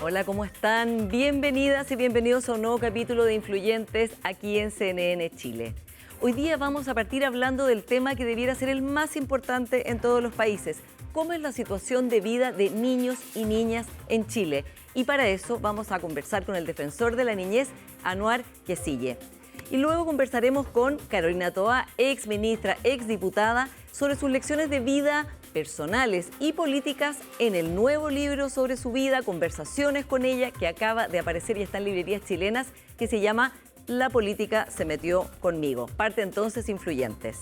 Hola, ¿cómo están? Bienvenidas y bienvenidos a un nuevo capítulo de Influyentes aquí en CNN Chile. Hoy día vamos a partir hablando del tema que debiera ser el más importante en todos los países. ¿Cómo es la situación de vida de niños y niñas en Chile? Y para eso vamos a conversar con el defensor de la niñez, Anwar Quecille. Y luego conversaremos con Carolina Toa, ex ministra, ex diputada, sobre sus lecciones de vida personales y políticas en el nuevo libro sobre su vida, conversaciones con ella, que acaba de aparecer y está en librerías chilenas, que se llama La política se metió conmigo. Parte entonces Influyentes.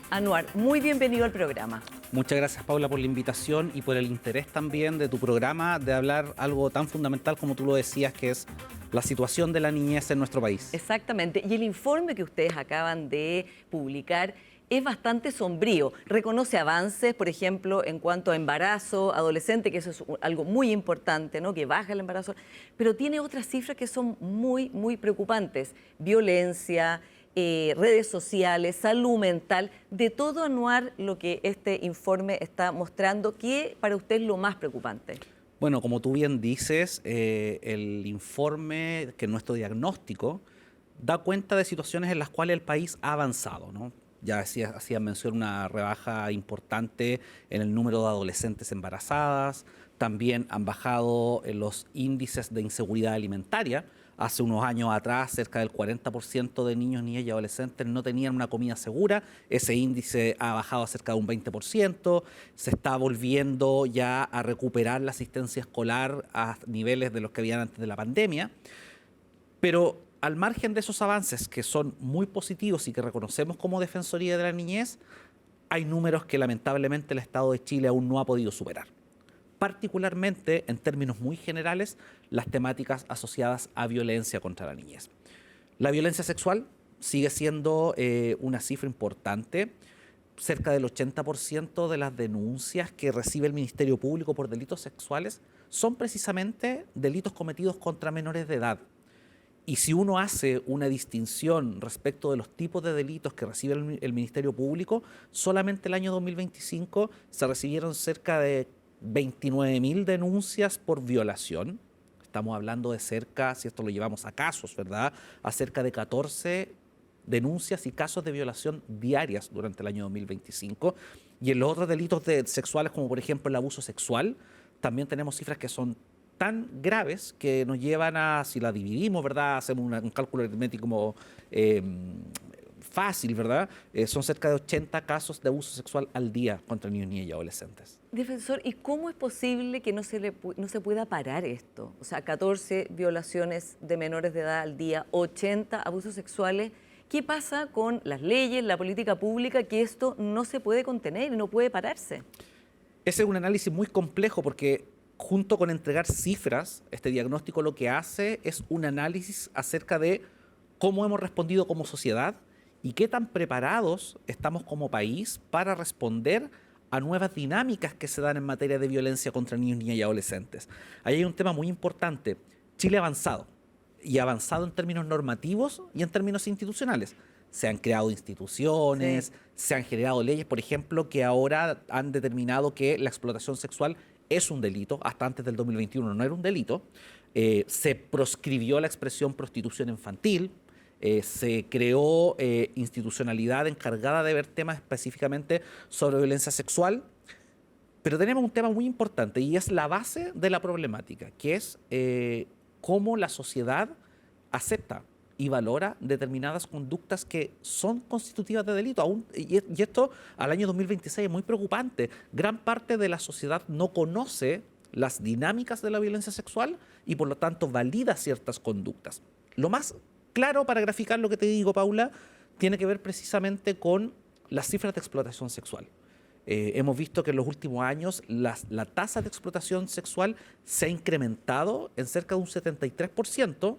Anwar, muy bienvenido al programa. Muchas gracias, Paula, por la invitación y por el interés también de tu programa de hablar algo tan fundamental como tú lo decías, que es la situación de la niñez en nuestro país. Exactamente. Y el informe que ustedes acaban de publicar es bastante sombrío. Reconoce avances, por ejemplo, en cuanto a embarazo adolescente, que eso es algo muy importante, ¿no? Que baja el embarazo, pero tiene otras cifras que son muy preocupantes. Violencia, redes sociales, salud mental, de todo, Anwar, lo que este informe está mostrando. ¿Qué para usted es lo más preocupante? Bueno, como tú bien dices, el informe, que nuestro diagnóstico, da cuenta de situaciones en las cuales el país ha avanzado, ¿no? Ya hacía mención una rebaja importante en el número de adolescentes embarazadas, también han bajado los índices de inseguridad alimentaria. Hace unos años atrás, cerca del 40% de niños, niñas y adolescentes no tenían una comida segura. Ese índice ha bajado a cerca de un 20%. Se está volviendo ya a recuperar la asistencia escolar a niveles de los que habían antes de la pandemia. Pero al margen de esos avances, que son muy positivos y que reconocemos como Defensoría de la Niñez, hay números que lamentablemente el Estado de Chile aún no ha podido superar. Particularmente, en términos muy generales, las temáticas asociadas a violencia contra la niñez. La violencia sexual sigue siendo una cifra importante. Cerca del 80% de las denuncias que recibe el Ministerio Público por delitos sexuales son precisamente delitos cometidos contra menores de edad. Y si uno hace una distinción respecto de los tipos de delitos que recibe el Ministerio Público, solamente el año 2025 se recibieron cerca de 29.000 denuncias por violación. Estamos hablando de cerca, si esto lo llevamos a casos, ¿verdad?, a cerca de 14 denuncias y casos de violación diarias durante el año 2025. Y en los otros delitos sexuales, como por ejemplo el abuso sexual, también tenemos cifras que son tan graves que nos llevan a, si la dividimos, ¿verdad?, hacemos un cálculo aritmético fácil, ¿verdad? Son cerca de 80 casos de abuso sexual al día contra niños, niñas y adolescentes. Defensor, ¿y cómo es posible que no se pueda parar esto? O sea, 14 violaciones de menores de edad al día, 80 abusos sexuales. ¿Qué pasa con las leyes, la política pública, que esto no se puede contener y no puede pararse? Ese es un análisis muy complejo porque junto con entregar cifras, este diagnóstico lo que hace es un análisis acerca de cómo hemos respondido como sociedad y qué tan preparados estamos como país para responder a nuevas dinámicas que se dan en materia de violencia contra niños, niñas y adolescentes. Ahí hay un tema muy importante. Chile ha avanzado, y ha avanzado en términos normativos y en términos institucionales. Se han creado instituciones, se han generado leyes, por ejemplo, que ahora han determinado que la explotación sexual es un delito. Hasta antes del 2021 no era un delito. Se proscribió la expresión prostitución infantil. Se creó institucionalidad encargada de ver temas específicamente sobre violencia sexual. Pero tenemos un tema muy importante y es la base de la problemática, que es cómo la sociedad acepta y valora determinadas conductas que son constitutivas de delito. Y esto al año 2026 es muy preocupante. Gran parte de la sociedad no conoce las dinámicas de la violencia sexual y por lo tanto valida ciertas conductas. Lo más claro para graficar lo que te digo, Paula, tiene que ver precisamente con las cifras de explotación sexual. Hemos visto que en los últimos años la tasa de explotación sexual se ha incrementado en cerca de un 73%.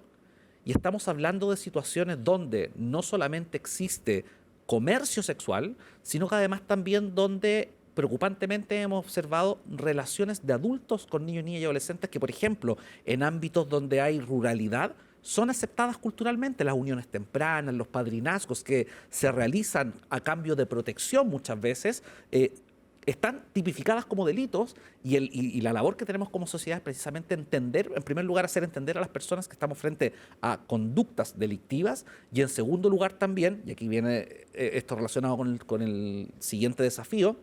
Y estamos hablando de situaciones donde no solamente existe comercio sexual, sino que además también donde preocupantemente hemos observado relaciones de adultos con niños, niñas y adolescentes que, por ejemplo, en ámbitos donde hay ruralidad, son aceptadas culturalmente. Las uniones tempranas, los padrinazgos que se realizan a cambio de protección muchas veces, están tipificadas como delitos y la labor que tenemos como sociedad es precisamente entender, en primer lugar, hacer entender a las personas que estamos frente a conductas delictivas y en segundo lugar también, y aquí viene esto relacionado con el siguiente desafío,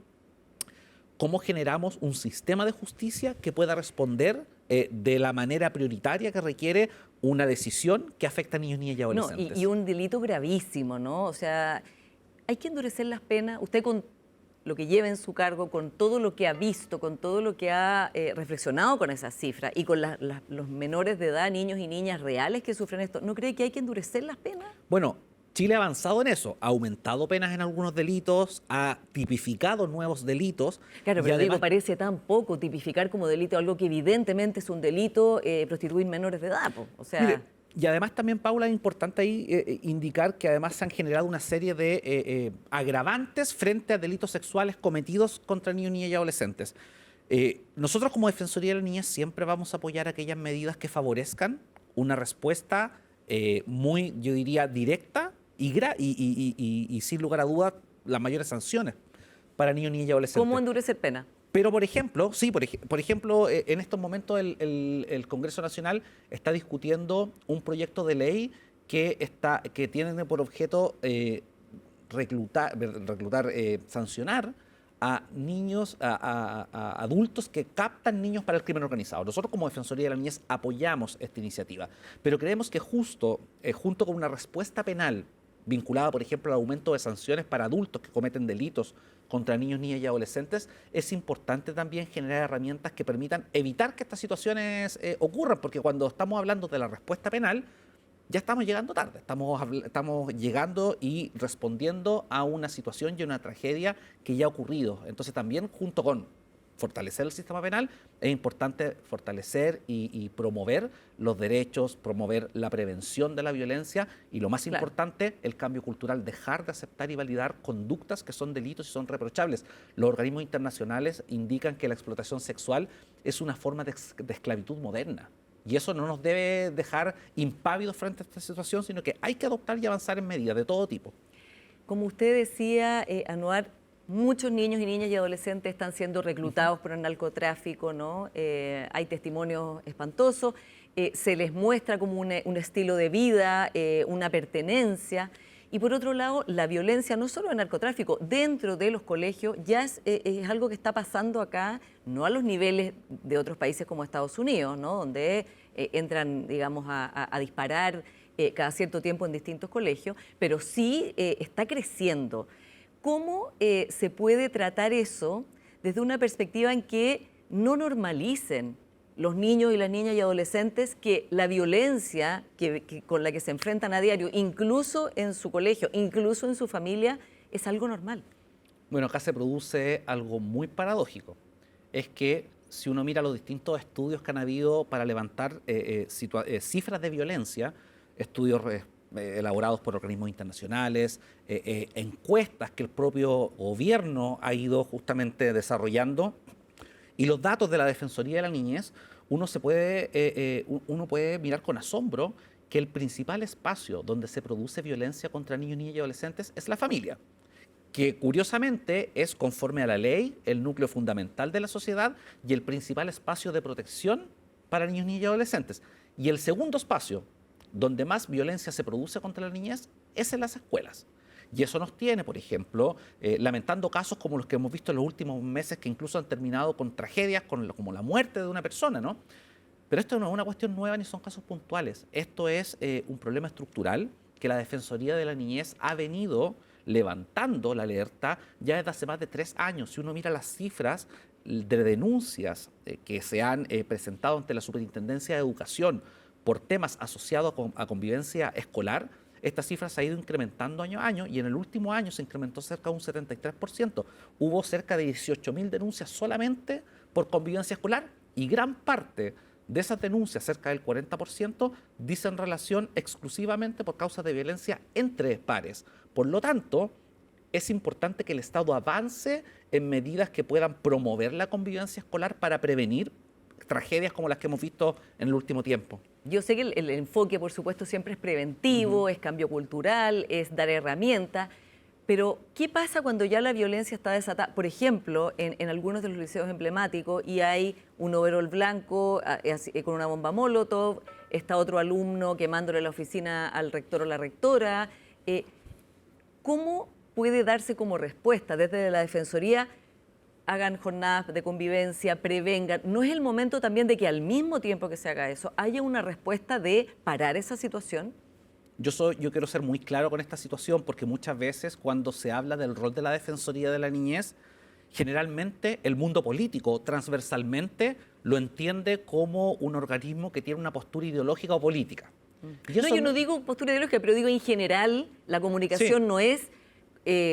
cómo generamos un sistema de justicia que pueda responder de la manera prioritaria que requiere una decisión que afecta a niños, niñas y adolescentes. No, y un delito gravísimo, ¿no? O sea, hay que endurecer las penas. Usted con lo que lleva en su cargo, con todo lo que ha visto, con todo lo que ha reflexionado con esas cifras y con los menores de edad, niños y niñas reales que sufren esto, ¿no cree que hay que endurecer las penas? Bueno, Chile ha avanzado en eso, ha aumentado penas en algunos delitos, ha tipificado nuevos delitos. Claro, pero digo, parece tan poco tipificar como delito algo que evidentemente es un delito, prostituir menores de edad, po. O sea... Mire, y además también, Paula, es importante ahí indicar que además se han generado una serie de agravantes frente a delitos sexuales cometidos contra niños, niñas y adolescentes. Nosotros como Defensoría de la Niñez siempre vamos a apoyar aquellas medidas que favorezcan una respuesta muy, yo diría, directa y sin lugar a dudas las mayores sanciones para niños, niñas y adolescentes. ¿Cómo endurecer pena? Pero, por ejemplo, en estos momentos el Congreso Nacional está discutiendo un proyecto de ley que tiene por objeto sancionar a niños, a adultos que captan niños para el crimen organizado. Nosotros como Defensoría de la Niñez apoyamos esta iniciativa, pero creemos que junto con una respuesta penal vinculada, por ejemplo, al aumento de sanciones para adultos que cometen delitos contra niños, niñas y adolescentes, es importante también generar herramientas que permitan evitar que estas situaciones ocurran, porque cuando estamos hablando de la respuesta penal, ya estamos llegando tarde, estamos llegando y respondiendo a una situación y una tragedia que ya ha ocurrido. Entonces también, junto con fortalecer el sistema penal, es importante fortalecer y promover los derechos, promover la prevención de la violencia y, lo más importante, el cambio cultural, dejar de aceptar y validar conductas que son delitos y son reprochables. Los organismos internacionales indican que la explotación sexual es una forma de esclavitud moderna. Y eso no nos debe dejar impávidos frente a esta situación, sino que hay que adoptar y avanzar en medidas de todo tipo. Como usted decía, Anuar, muchos niños y niñas y adolescentes están siendo reclutados por el narcotráfico, ¿no? Hay testimonios espantosos, se les muestra como un estilo de vida, una pertenencia. Y por otro lado, la violencia, no solo de narcotráfico, dentro de los colegios ya es algo que está pasando acá, no a los niveles de otros países como Estados Unidos, ¿no? Donde entran, digamos, a disparar cada cierto tiempo en distintos colegios, pero sí está creciendo. ¿Cómo se puede tratar eso desde una perspectiva en que no normalicen los niños y las niñas y adolescentes que la violencia con la que se enfrentan a diario, incluso en su colegio, incluso en su familia, es algo normal? Bueno, acá se produce algo muy paradójico. Es que si uno mira los distintos estudios que han habido para levantar cifras de violencia, estudios elaborados por organismos internacionales, encuestas que el propio gobierno ha ido justamente desarrollando, y los datos de la Defensoría de la Niñez, uno puede mirar con asombro que el principal espacio donde se produce violencia contra niños, niñas y adolescentes es la familia, que curiosamente es, conforme a la ley, el núcleo fundamental de la sociedad y el principal espacio de protección para niños, niñas y adolescentes. Y el segundo espacio donde más violencia se produce contra la niñez es en las escuelas. Y eso nos tiene, por ejemplo, lamentando casos como los que hemos visto en los últimos meses, que incluso han terminado con tragedias como la muerte de una persona, ¿no? Pero esto no es una cuestión nueva ni son casos puntuales. Esto es un problema estructural que la Defensoría de la Niñez ha venido levantando la alerta ya desde hace más de 3 años. Si uno mira las cifras de denuncias que se han presentado ante la Superintendencia de Educación por temas asociados a convivencia escolar, esta cifra se ha ido incrementando año a año y en el último año se incrementó cerca de un 73%. Hubo cerca de 18.000 denuncias solamente por convivencia escolar y gran parte de esas denuncias, cerca del 40%, dicen relación exclusivamente por causas de violencia entre pares. Por lo tanto, es importante que el Estado avance en medidas que puedan promover la convivencia escolar para prevenir tragedias como las que hemos visto en el último tiempo. Yo sé que el enfoque, por supuesto, siempre es preventivo, es cambio cultural, es dar herramientas, Pero, ¿qué pasa cuando ya la violencia está desatada? Por ejemplo, en algunos de los liceos emblemáticos y hay un overol blanco con una bomba Molotov, está otro alumno quemándole la oficina al rector o la rectora. ¿Cómo puede darse como respuesta desde la Defensoría? Hagan jornadas de convivencia, prevengan. ¿No es el momento también de que al mismo tiempo que se haga eso, haya una respuesta de parar esa situación? Yo quiero ser muy claro con esta situación porque muchas veces cuando se habla del rol de la Defensoría de la Niñez, generalmente el mundo político transversalmente lo entiende como un organismo que tiene una postura ideológica o política. Y No, yo no digo postura ideológica, pero digo en general la comunicación Sí. no es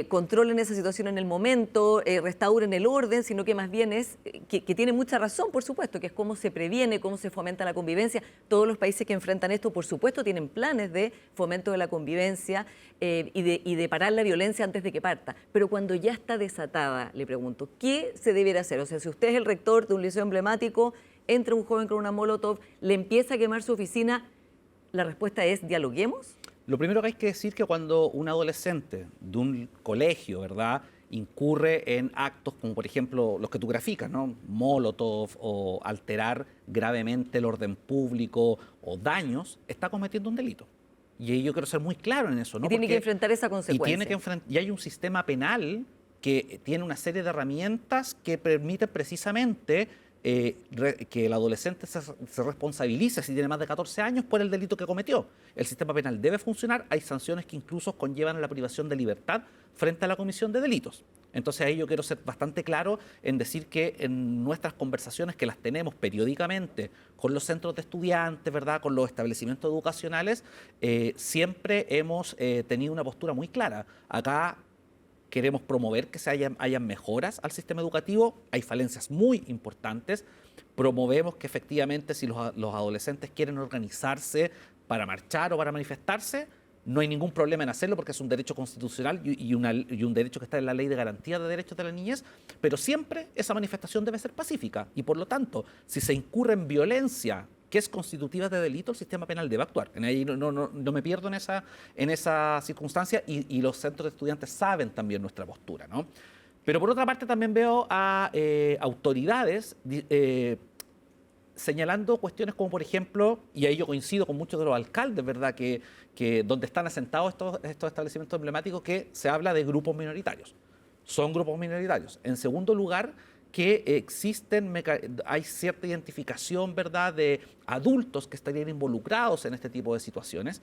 controlen esa situación en el momento, restauren el orden, sino que más bien es que tiene mucha razón, por supuesto, que es cómo se previene, cómo se fomenta la convivencia. Todos los países que enfrentan esto, por supuesto, tienen planes de fomento de la convivencia y de parar la violencia antes de que parta. Pero cuando ya está desatada, le pregunto, ¿qué se debiera hacer? O sea, si usted es el rector de un liceo emblemático, entra un joven con una Molotov, le empieza a quemar su oficina, la respuesta es ¿dialoguemos? Lo primero que hay que decir que cuando un adolescente de un colegio, ¿verdad?, incurre en actos como, por ejemplo, los que tú graficas, ¿no? Molotov o alterar gravemente el orden público o daños, está cometiendo un delito. Y ahí yo quiero ser muy claro en eso, ¿no? Y tiene que enfrentar esa Y consecuencia. y hay un sistema penal que tiene una serie de herramientas que permiten precisamente que el adolescente se responsabilice si tiene más de 14 años por el delito que cometió. El sistema penal debe funcionar, hay sanciones que incluso conllevan a la privación de libertad frente a la comisión de delitos. Entonces ahí yo quiero ser bastante claro en decir que en nuestras conversaciones, que las tenemos periódicamente con los centros de estudiantes, ¿verdad?, con los establecimientos educacionales, siempre hemos tenido una postura muy clara. Acá queremos promover que hayan mejoras al sistema educativo, hay falencias muy importantes, promovemos que efectivamente si los adolescentes quieren organizarse para marchar o para manifestarse, no hay ningún problema en hacerlo porque es un derecho constitucional y un derecho que está en la Ley de Garantía de Derechos de la Niñez, pero siempre esa manifestación debe ser pacífica y por lo tanto, si se incurre en violencia que es constitutiva de delito, el sistema penal debe actuar. Ahí no me pierdo en esa circunstancia y los centros de estudiantes saben también nuestra postura, ¿no? Pero por otra parte también veo a autoridades señalando cuestiones como, por ejemplo, y ahí yo coincido con muchos de los alcaldes, ¿verdad?, que donde están asentados estos establecimientos emblemáticos, que se habla de grupos minoritarios. Son grupos minoritarios. En segundo lugar, que hay cierta identificación, ¿verdad?, de adultos que estarían involucrados en este tipo de situaciones.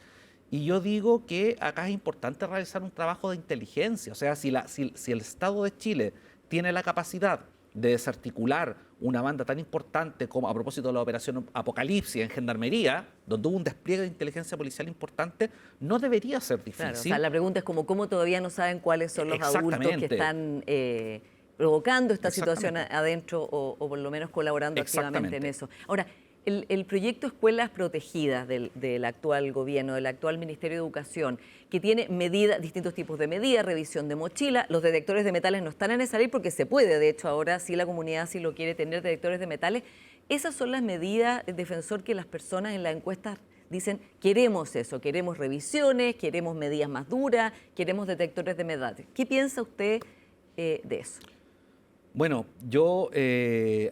Y yo digo que acá es importante realizar un trabajo de inteligencia. O sea, si el Estado de Chile tiene la capacidad de desarticular una banda tan importante como a propósito de la operación Apocalipsis en Gendarmería, donde hubo un despliegue de inteligencia policial importante, no debería ser difícil. Claro, o sea, la pregunta es como cómo todavía no saben cuáles son los adultos que están provocando esta situación adentro o por lo menos colaborando activamente en eso. Ahora, el proyecto Escuelas Protegidas del actual gobierno, del actual Ministerio de Educación, que tiene medidas, distintos tipos de medidas, revisión de mochila, los detectores de metales no están en esa ley porque se puede, de hecho ahora sí la comunidad sí lo quiere tener, detectores de metales. Esas son las medidas, defensor, que las personas en la encuesta dicen, queremos eso, queremos revisiones, queremos medidas más duras, queremos detectores de metales. ¿Qué piensa usted de eso? Bueno, yo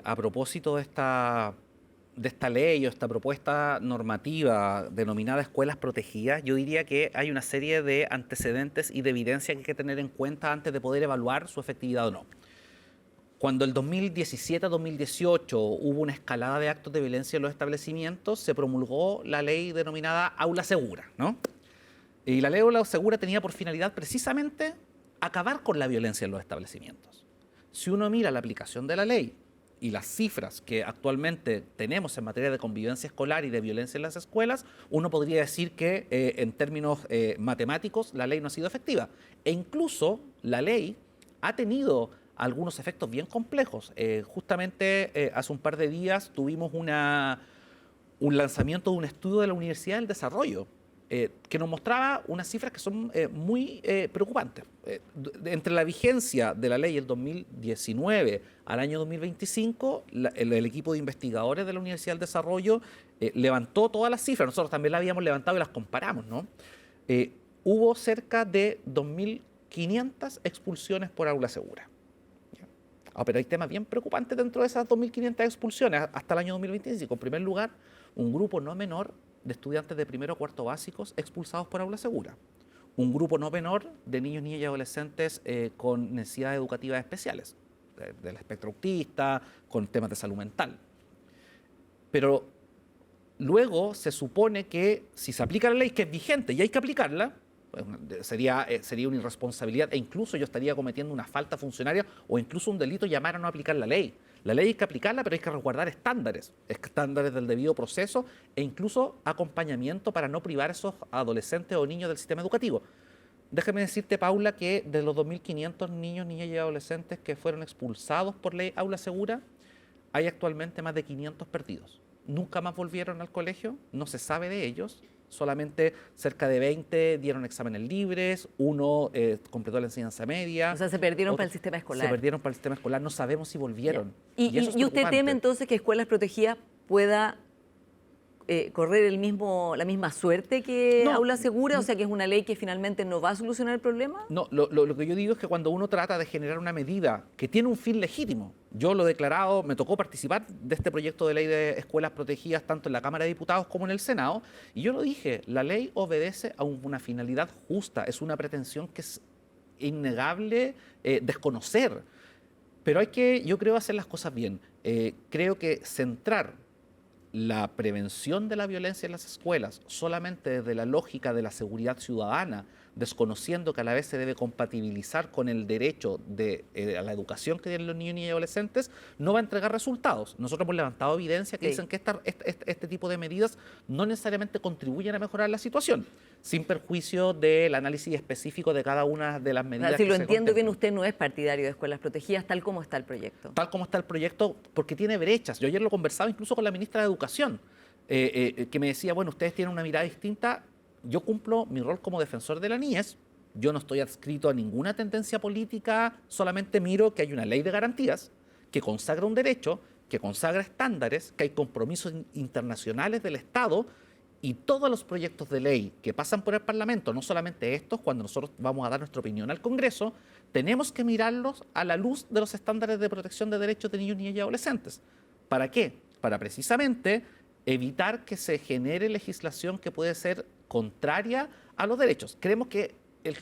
a propósito de esta ley o esta propuesta normativa denominada escuelas protegidas, yo diría que hay una serie de antecedentes y de evidencia que hay que tener en cuenta antes de poder evaluar su efectividad o no. Cuando el 2017-2018 hubo una escalada de actos de violencia en los establecimientos, se promulgó la ley denominada Aula Segura, ¿no? Y la ley Aula Segura tenía por finalidad precisamente acabar con la violencia en los establecimientos. Si uno mira la aplicación de la ley y las cifras que actualmente tenemos en materia de convivencia escolar y de violencia en las escuelas, uno podría decir que en términos matemáticos la ley no ha sido efectiva. E incluso la ley ha tenido algunos efectos bien complejos. Justamente hace un par de días tuvimos un lanzamiento de un estudio de la Universidad del Desarrollo que nos mostraba unas cifras que son muy preocupantes. Entre la vigencia de la ley el 2019 al año 2025, el equipo de investigadores de la Universidad del Desarrollo levantó todas las cifras. Nosotros también las habíamos levantado y las comparamos, ¿no? Hubo cerca de 2.000 2.500 expulsiones por aula segura. Pero hay temas bien preocupantes dentro de esas 2.500 expulsiones hasta el año 2025. En primer lugar, un grupo no menor de estudiantes de primero o cuarto básicos expulsados por aula segura. Un grupo no menor de niños, niñas y adolescentes con necesidades educativas especiales, del espectro autista, con temas de salud mental. Pero luego se supone que si se aplica la ley, que es vigente y hay que aplicarla, sería una irresponsabilidad e incluso yo estaría cometiendo una falta funcionaria o incluso un delito llamar a no aplicar la ley. La ley hay que aplicarla, pero hay que resguardar estándares del debido proceso e incluso acompañamiento para no privar a esos adolescentes o niños del sistema educativo. Déjame decirte, Paula, que de los 2.500 niños, niñas y adolescentes que fueron expulsados por ley aula segura, hay actualmente más de 500 perdidos. Nunca más volvieron al colegio, no se sabe de ellos. Solamente cerca de 20 dieron exámenes libres, uno completó la enseñanza media. O sea, se perdieron para el sistema escolar. Se perdieron para el sistema escolar, no sabemos si volvieron. ¿Y usted teme entonces que Escuelas Protegidas pueda correr la misma suerte que Aula Segura? O sea, que es una ley que finalmente no va a solucionar el problema. No, lo que yo digo es que cuando uno trata de generar una medida que tiene un fin legítimo, yo lo he declarado, me tocó participar de este proyecto de ley de escuelas protegidas tanto en la Cámara de Diputados como en el Senado, y yo lo dije, la ley obedece a una finalidad justa, es una pretensión que es innegable desconocer, pero yo creo hacer las cosas bien. Creo que centrar la prevención de la violencia en las escuelas solamente desde la lógica de la seguridad ciudadana, desconociendo que a la vez se debe compatibilizar con el derecho a la educación que tienen los niños y adolescentes, no va a entregar resultados. Nosotros hemos levantado evidencia que dicen que este tipo de medidas no necesariamente contribuyen a mejorar la situación, sin perjuicio del análisis específico de cada una de las medidas. Si lo entiendo bien, usted no es partidario de escuelas protegidas, tal como está el proyecto. Tal como está el proyecto, porque tiene brechas. Yo ayer lo conversaba incluso con la ministra de Educación, que me decía, bueno, ustedes tienen una mirada distinta. Yo cumplo mi rol como defensor de la niñez, yo no estoy adscrito a ninguna tendencia política, solamente miro que hay una ley de garantías que consagra un derecho, que consagra estándares, que hay compromisos internacionales del Estado y todos los proyectos de ley que pasan por el Parlamento, no solamente estos, cuando nosotros vamos a dar nuestra opinión al Congreso, tenemos que mirarlos a la luz de los estándares de protección de derechos de niños, niñas y adolescentes. ¿Para qué? Para precisamente evitar que se genere legislación que puede ser contraria a los derechos. Creemos que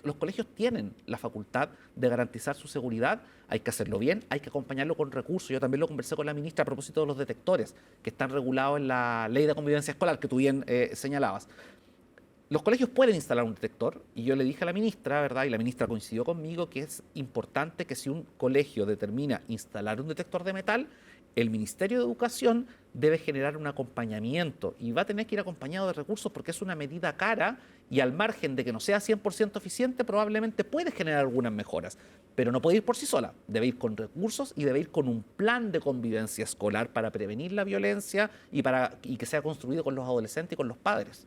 los colegios tienen la facultad de garantizar su seguridad, hay que hacerlo bien, hay que acompañarlo con recursos. Yo también lo conversé con la ministra a propósito de los detectores que están regulados en la Ley de Convivencia Escolar, que tú bien señalabas. Los colegios pueden instalar un detector y yo le dije a la ministra, ¿verdad? Y la ministra coincidió conmigo que es importante que si un colegio determina instalar un detector de metal, el Ministerio de Educación debe generar un acompañamiento y va a tener que ir acompañado de recursos porque es una medida cara y al margen de que no sea 100% eficiente probablemente puede generar algunas mejoras, pero no puede ir por sí sola, debe ir con recursos y debe ir con un plan de convivencia escolar para prevenir la violencia y que sea construido con los adolescentes y con los padres.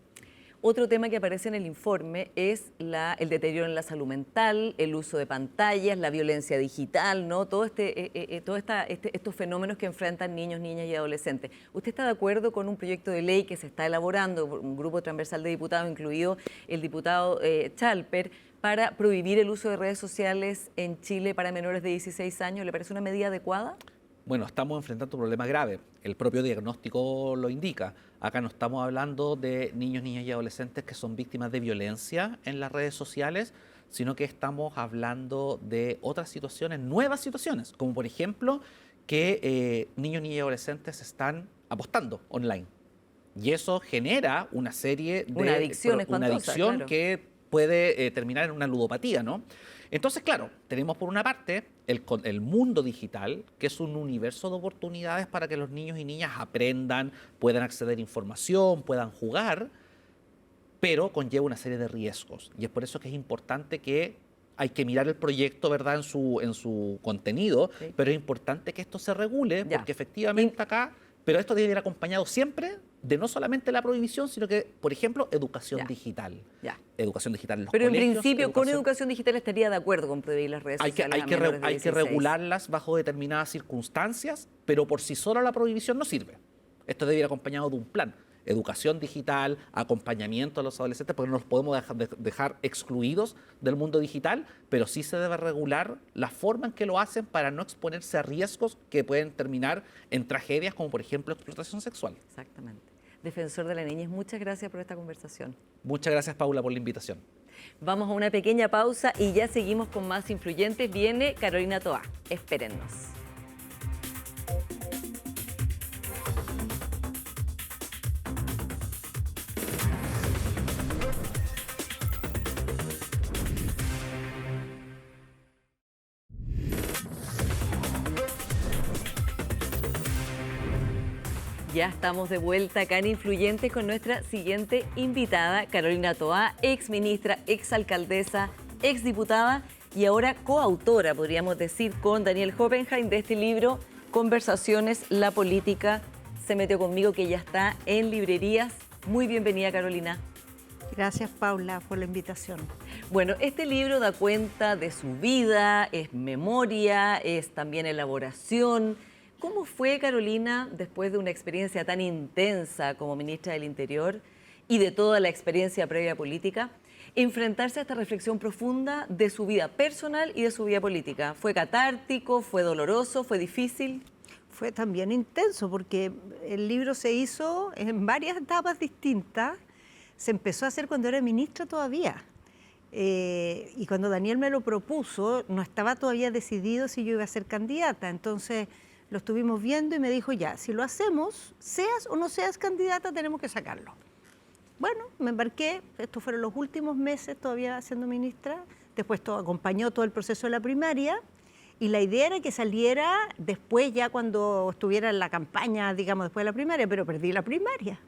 Otro tema que aparece en el informe es el deterioro en la salud mental, el uso de pantallas, la violencia digital, ¿no? Todos estos fenómenos que enfrentan niños, niñas y adolescentes. ¿Usted está de acuerdo con un proyecto de ley que se está elaborando por un grupo transversal de diputados, incluido el diputado Chalper, para prohibir el uso de redes sociales en Chile para menores de 16 años? ¿Le parece una medida adecuada? Bueno, estamos enfrentando un problema grave. El propio diagnóstico lo indica. Acá no estamos hablando de niños, niñas y adolescentes que son víctimas de violencia en las redes sociales, sino que estamos hablando de otras situaciones, nuevas situaciones, como por ejemplo que niños, niñas y adolescentes están apostando online. Y eso genera una serie de... Una adicción claro, que puede terminar en una ludopatía, ¿no? Entonces, claro, tenemos por una parte el mundo digital, que es un universo de oportunidades para que los niños y niñas aprendan, puedan acceder a información, puedan jugar, pero conlleva una serie de riesgos. Y es por eso que es importante que hay que mirar el proyecto, ¿verdad?, en su contenido, sí, pero es importante que esto se regule, porque efectivamente acá... Pero esto debe ir acompañado siempre de no solamente la prohibición, sino que, por ejemplo, educación digital. Educación digital en los colegios. Pero en principio, con educación digital estaría de acuerdo con prohibir las redes sociales. Hay que regularlas bajo determinadas circunstancias, pero por sí sola la prohibición no sirve. Esto debe ir acompañado de un plan. educación digital, acompañamiento a los adolescentes, porque no los podemos dejar excluidos del mundo digital, pero sí se debe regular la forma en que lo hacen para no exponerse a riesgos que pueden terminar en tragedias como por ejemplo explotación sexual. Exactamente. Defensor de la niñez, muchas gracias por esta conversación. Muchas gracias, Paula, por la invitación. Vamos a una pequeña pausa y ya seguimos con más influyentes. Viene Carolina Toá. Espérennos. Ya estamos de vuelta acá en Influyentes con nuestra siguiente invitada, Carolina Toá, ex ministra, ex alcaldesa, ex diputada y ahora coautora, podríamos decir, con Daniel Hoppenheim de este libro, Conversaciones, la política se metió conmigo, que ya está en librerías. Muy bienvenida, Carolina. Gracias, Paula, por la invitación. Bueno, este libro da cuenta de su vida, es memoria, es también elaboración. ¿Cómo fue, Carolina, después de una experiencia tan intensa como ministra del Interior y de toda la experiencia previa política, enfrentarse a esta reflexión profunda de su vida personal y de su vida política? ¿Fue catártico, fue doloroso, fue difícil? Fue también intenso porque el libro se hizo en varias etapas distintas. Se empezó a hacer cuando era ministra todavía. Y cuando Daniel me lo propuso, no estaba todavía decidido si yo iba a ser candidata. Entonces lo estuvimos viendo y me dijo, ya, si lo hacemos, seas o no seas candidata, tenemos que sacarlo. Bueno, me embarqué, estos fueron los últimos meses todavía siendo ministra, después acompañó todo el proceso de la primaria y la idea era que saliera después ya cuando estuviera en la campaña, digamos, después de la primaria, pero perdí la primaria.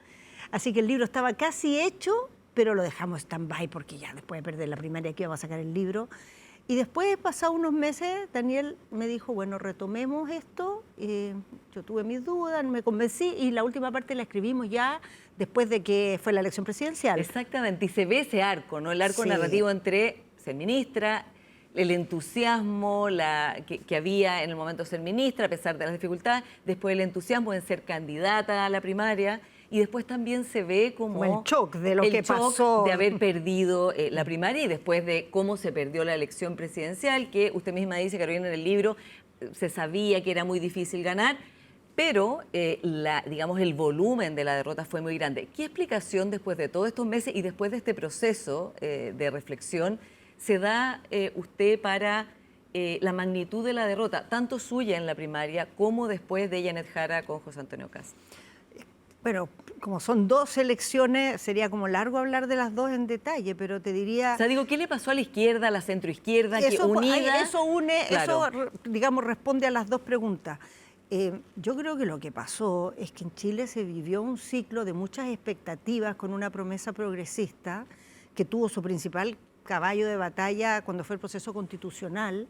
Así que el libro estaba casi hecho, pero lo dejamos stand-by porque ya después de perder la primaria que íbamos a sacar el libro. Y después, pasados unos meses, Daniel me dijo, bueno, retomemos esto. Yo tuve mis dudas, me convencí y la última parte la escribimos ya después de que fue la elección presidencial. Exactamente, y se ve ese arco, ¿no? El arco Sí. narrativo entre ser ministra, el entusiasmo que había en el momento de ser ministra, a pesar de las dificultades, después el entusiasmo en ser candidata a la primaria, y después también se ve como el shock de lo el que shock pasó. de haber perdido la primaria y después de cómo se perdió la elección presidencial, que usted misma dice, Carolina, en el libro, se sabía que era muy difícil ganar, pero digamos, el volumen de la derrota fue muy grande. ¿Qué explicación después de todos estos meses y después de este proceso de reflexión se da usted para la magnitud de la derrota, tanto suya en la primaria como después de Janet Jara con José Antonio Kast? Bueno, como son dos elecciones, sería como largo hablar de las dos en detalle, pero te diría... O sea, digo, ¿qué le pasó a la izquierda, a la centroizquierda, que unida? Eso une, Claro. eso, digamos, responde a las dos preguntas. Yo creo que lo que pasó es que en Chile se vivió un ciclo de muchas expectativas con una promesa progresista que tuvo su principal caballo de batalla cuando fue el proceso constitucional,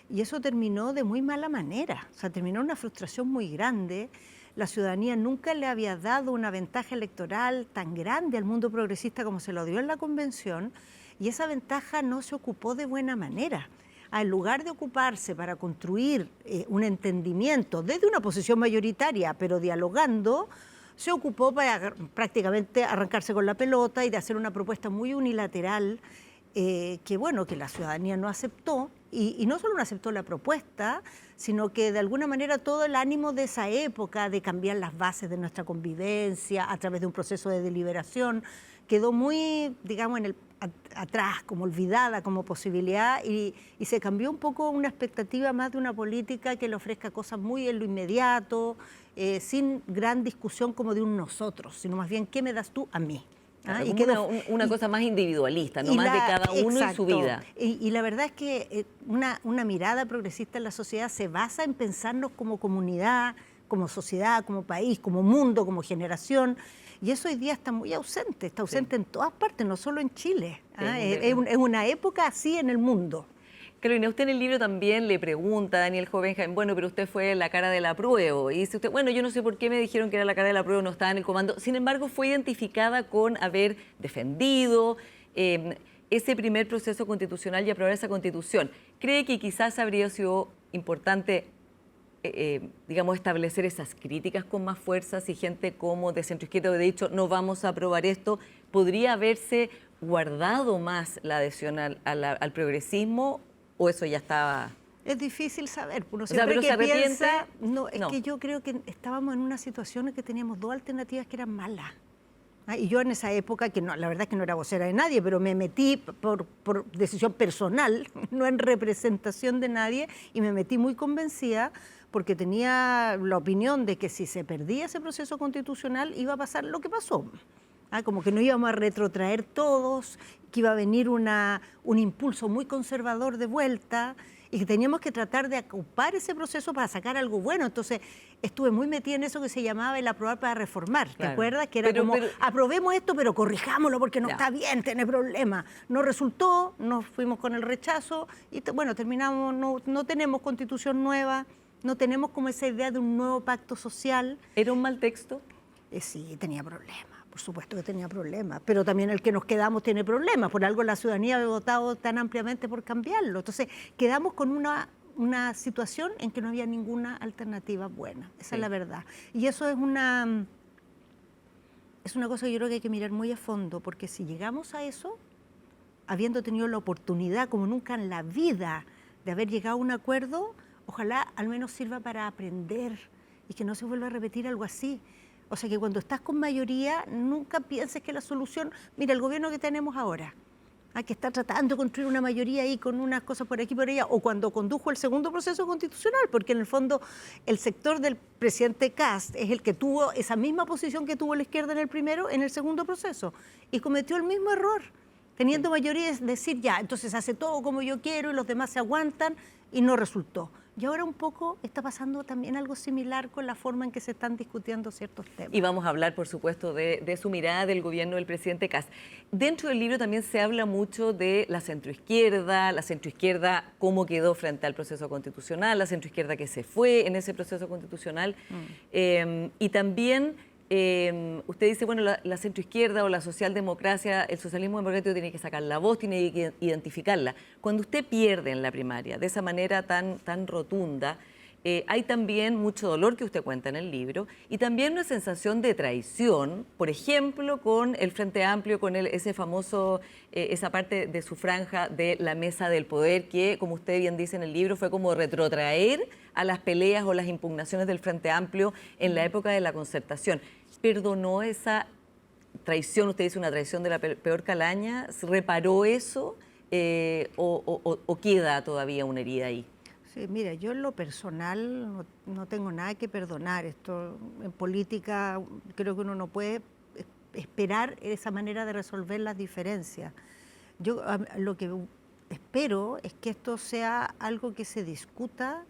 y eso terminó de muy mala manera. O sea, terminó una frustración muy grande. La ciudadanía nunca le había dado una ventaja electoral tan grande al mundo progresista como se lo dio en la convención, y esa ventaja no se ocupó de buena manera. En lugar de ocuparse para construir un entendimiento desde una posición mayoritaria, pero dialogando, se ocupó para prácticamente arrancarse con la pelota y de hacer una propuesta muy unilateral que la ciudadanía no aceptó, y no solo no aceptó la propuesta, sino que de alguna manera todo el ánimo de esa época de cambiar las bases de nuestra convivencia a través de un proceso de deliberación quedó muy, digamos, atrás, como olvidada como posibilidad, y se cambió un poco una expectativa más de una política que le ofrezca cosas muy en lo inmediato, sin gran discusión como de un nosotros, sino más bien, ¿qué me das tú a mí? Y una cosa más individualista, no más de cada uno y su vida. Y la verdad es que una mirada progresista en la sociedad se basa en pensarnos como comunidad, como sociedad, como país, como mundo, como generación. Y eso hoy día está muy ausente, está ausente en todas partes, no solo en Chile. Es una época así en el mundo. Carolina, usted en el libro también le pregunta a Daniel Hoppenheim, bueno, pero usted fue la cara del apruebo. Y dice usted, bueno, yo no sé por qué me dijeron que era la cara del apruebo, no estaba en el comando. Sin embargo, fue identificada con haber defendido ese primer proceso constitucional y aprobar esa constitución. ¿Cree que quizás habría sido importante digamos, establecer esas críticas con más fuerza? Si gente como de centroizquierda hubiera dicho no vamos a aprobar esto, ¿podría haberse guardado más la adhesión al progresismo o eso ya estaba...? Es difícil saber, uno O sea, siempre pero que ¿se arrepiente? piensa, no, es No. que yo creo que estábamos en una situación en que teníamos dos alternativas que eran malas. Y yo en esa época, que no, la verdad es que no era vocera de nadie, pero me metí por decisión personal, no en representación de nadie, y me metí muy convencida porque tenía la opinión de que si se perdía ese proceso constitucional iba a pasar lo que pasó. Como que no íbamos a retrotraer todos, que iba a venir un impulso muy conservador de vuelta y que teníamos que tratar de ocupar ese proceso para sacar algo bueno. Entonces estuve muy metida en eso que se llamaba el aprobar para reformar, ¿te acuerdas? Que era aprobemos esto pero corrijámoslo porque no está bien, tiene problemas. No resultó, nos fuimos con el rechazo y bueno, terminamos, no tenemos constitución nueva, no tenemos como esa idea de un nuevo pacto social. ¿Era un mal texto? Sí, tenía problemas. Por supuesto que tenía problemas, pero también el que nos quedamos tiene problemas. Por algo la ciudadanía había votado tan ampliamente por cambiarlo. Entonces, quedamos con una situación en que no había ninguna alternativa buena. Esa es la verdad. Y eso es una cosa que yo creo que hay que mirar muy a fondo, porque si llegamos a eso, habiendo tenido la oportunidad, como nunca en la vida, de haber llegado a un acuerdo, ojalá al menos sirva para aprender y que no se vuelva a repetir algo así. O sea, que cuando estás con mayoría, nunca pienses que la solución... Mira, el gobierno que tenemos ahora, que está tratando de construir una mayoría ahí con unas cosas por aquí y por allá, o cuando condujo el segundo proceso constitucional, porque en el fondo el sector del presidente Kast es el que tuvo esa misma posición que tuvo la izquierda en el primero, en el segundo proceso, y cometió el mismo error, teniendo mayoría, es decir, ya, entonces hace todo como yo quiero y los demás se aguantan, y no resultó. Y ahora un poco está pasando también algo similar con la forma en que se están discutiendo ciertos temas. Y vamos a hablar, por supuesto, de su mirada del gobierno del presidente Kast. Dentro del libro también se habla mucho de la centroizquierda cómo quedó frente al proceso constitucional, la centroizquierda que se fue en ese proceso constitucional. Y también usted dice, bueno, la centroizquierda o la socialdemocracia, el socialismo democrático tiene que sacar la voz, tiene que identificarla. Cuando usted pierde en la primaria de esa manera tan rotunda, hay también mucho dolor que usted cuenta en el libro y también una sensación de traición, por ejemplo, con el Frente Amplio, con ese famoso, esa parte de su franja de la mesa del poder que, como usted bien dice en el libro, fue como retrotraer a las peleas o las impugnaciones del Frente Amplio en la época de la concertación. ¿Perdonó esa traición? Usted dice una traición de la peor calaña. ¿Reparó eso o queda todavía una herida ahí? Sí, mira, yo en lo personal no tengo nada que perdonar. Esto en política creo que uno no puede esperar esa manera de resolver las diferencias. Yo lo que espero es que esto sea algo que se discuta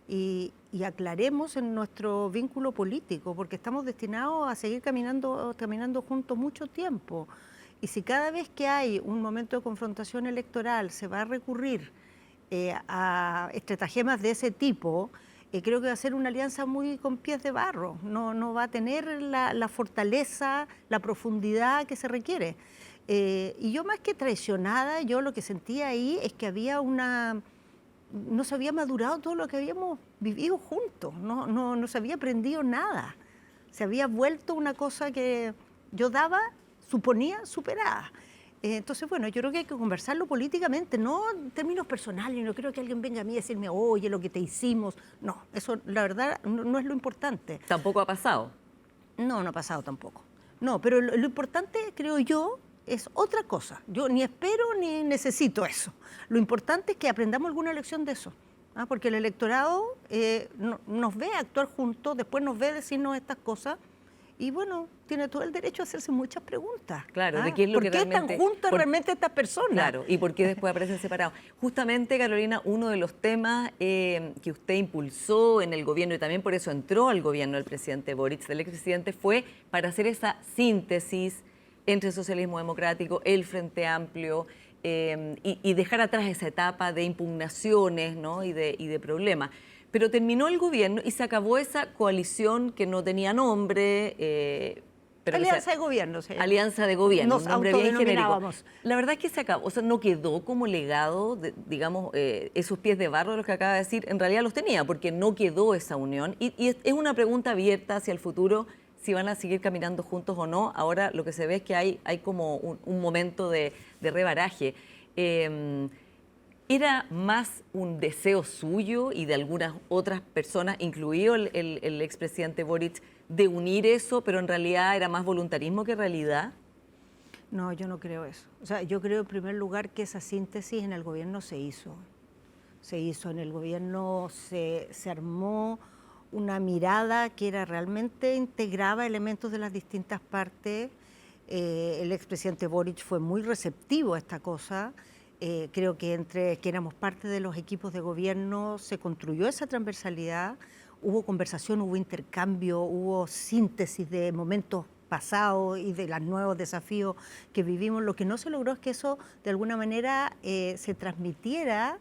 y aclaremos en nuestro vínculo político, porque estamos destinados a seguir caminando juntos mucho tiempo. Y si cada vez que hay un momento de confrontación electoral se va a recurrir a estratagemas de ese tipo, creo que va a ser una alianza muy con pies de barro, no va a tener la fortaleza, la profundidad que se requiere. Y yo más que traicionada, yo lo que sentía ahí es que había no se había madurado todo lo que habíamos vivido juntos, no se había aprendido nada, se había vuelto una cosa que yo suponía superada. Entonces, bueno, yo creo que hay que conversarlo políticamente, no en términos personales, no creo que alguien venga a mí y decirme, oye, lo que te hicimos. No, eso la verdad no es lo importante. ¿Tampoco ha pasado? No ha pasado tampoco. No, pero lo importante, creo yo, es otra cosa. Yo ni espero ni necesito eso. Lo importante es que aprendamos alguna lección de eso, porque el electorado nos ve actuar juntos, después nos ve decirnos estas cosas, y bueno, tiene todo el derecho a hacerse muchas preguntas. Claro, de qué es lo que realmente... ¿Por qué están juntas realmente estas personas? Claro, y por qué después aparecen separados. Justamente, Carolina, uno de los temas que usted impulsó en el gobierno, y también por eso entró al gobierno del presidente Boric, del expresidente, fue para hacer esa síntesis entre el socialismo democrático, el Frente Amplio, y dejar atrás esa etapa de impugnaciones, ¿no? y de problemas. Pero terminó el gobierno y se acabó esa coalición que no tenía nombre, Pero Alianza de Gobierno, sí. Alianza de Gobierno, Nos un nombre bien genérico. autodenominábamos. La verdad es que se acabó, o sea, no quedó como legado, digamos, esos pies de barro de los que acaba de decir, en realidad los tenía, porque no quedó esa unión. Y es una pregunta abierta hacia el futuro, si van a seguir caminando juntos o no. Ahora lo que se ve es que hay como un momento de rebaraje. ¿Era más un deseo suyo y de algunas otras personas, incluido el expresidente Boric, de unir eso, pero en realidad era más voluntarismo que realidad? No, yo no creo eso. O sea, yo creo en primer lugar que esa síntesis en el gobierno se hizo. Se hizo en el gobierno, se armó una mirada que era realmente integraba elementos de las distintas partes. El expresidente Boric fue muy receptivo a esta cosa. Creo que entre que éramos parte de los equipos de gobierno se construyó esa transversalidad. Hubo conversación, hubo intercambio, hubo síntesis de momentos pasados y de los nuevos desafíos que vivimos. Lo que no se logró es que eso de alguna manera se transmitiera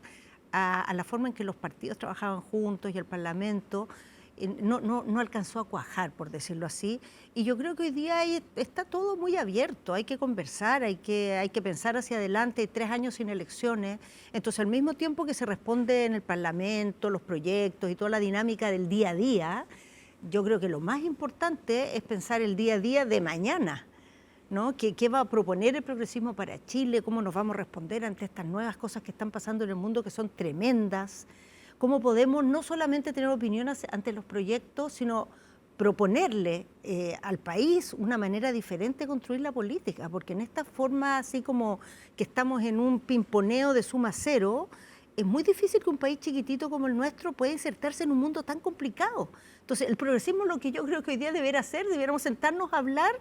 a la forma en que los partidos trabajaban juntos y el Parlamento. No alcanzó a cuajar, por decirlo así, y yo creo que hoy día está todo muy abierto, hay que conversar, hay que pensar hacia adelante. Hay 3 años sin elecciones, entonces al mismo tiempo que se responde en el Parlamento, los proyectos y toda la dinámica del día a día, yo creo que lo más importante es pensar el día a día de mañana, ¿no? ¿Qué va a proponer el progresismo para Chile? ¿Cómo nos vamos a responder ante estas nuevas cosas que están pasando en el mundo, que son tremendas? ¿Cómo podemos no solamente tener opiniones ante los proyectos, sino proponerle al país una manera diferente de construir la política? Porque en esta forma, así como que estamos en un pimponeo de suma cero, es muy difícil que un país chiquitito como el nuestro pueda insertarse en un mundo tan complicado. Entonces, el progresismo, lo que yo creo que hoy día debiéramos sentarnos a hablar,